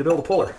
to build a puller.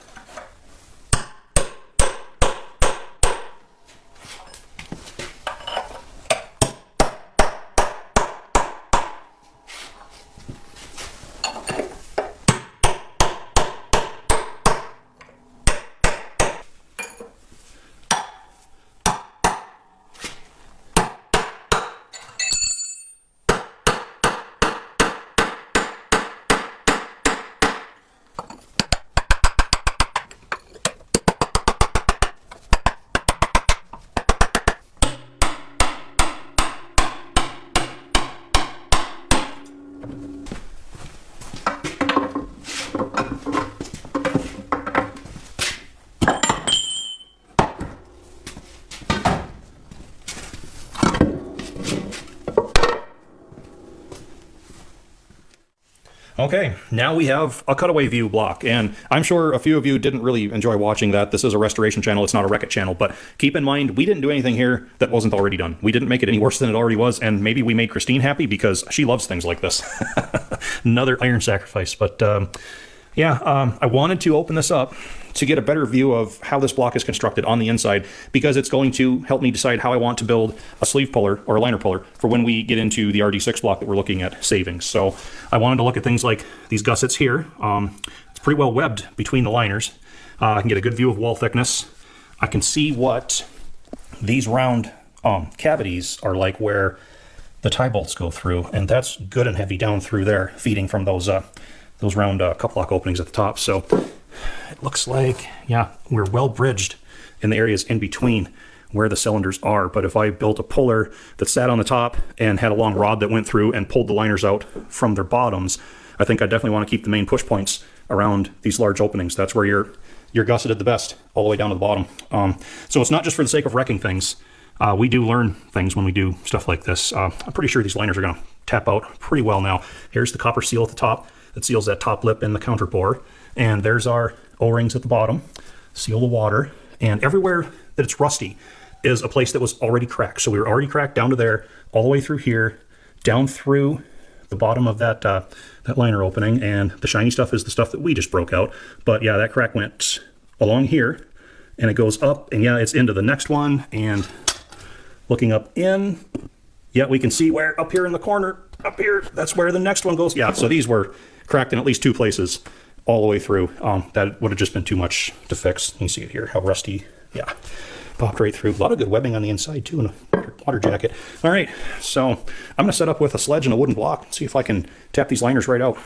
Okay, now we have a cutaway view block, and I'm sure a few of you didn't really enjoy watching that. This is a restoration channel, it's not a Wreck-It channel, but keep in mind, we didn't do anything here that wasn't already done. We didn't make it any worse than it already was, and maybe we made Christine happy because she loves things like this. Another iron sacrifice, but I wanted to open this up to get a better view of how this block is constructed on the inside, because it's going to help me decide how I want to build a sleeve puller or a liner puller for when we get into the RD6 block that we're looking at saving. So I wanted to look at things like these gussets here. It's pretty well webbed between the liners. I can get a good view of wall thickness. I can see what these round cavities are like where the tie bolts go through, and that's good and heavy down through there, feeding from those round cup lock openings at the top. So it looks like, yeah, we're well bridged in the areas in between where the cylinders are. But if I built a puller that sat on the top and had a long rod that went through and pulled the liners out from their bottoms, I think I definitely want to keep the main push points around these large openings. That's where you're gusseted the best, all the way down to the bottom. So it's not just for the sake of wrecking things. We do learn things when we do stuff like this. I'm pretty sure these liners are going to tap out pretty well now. Here's the copper seal at the top that seals that top lip and the counter bore. And there's our O-rings at the bottom, seal the water. And everywhere that it's rusty is a place that was already cracked. So we were already cracked down to there, all the way through here, down through the bottom of that liner opening. And the shiny stuff is the stuff that we just broke out. But yeah, that crack went along here and it goes up, and yeah, it's into the next one. And looking up in, yeah, we can see where up here in the corner, up here, that's where the next one goes. Yeah, so these were cracked in at least two places all the way through. That would have just been too much to fix. You can see it here, how rusty, yeah, popped right through. A lot of good webbing on the inside too, and a water jacket. All right, so I'm gonna set up with a sledge and a wooden block, see if I can tap these liners right out.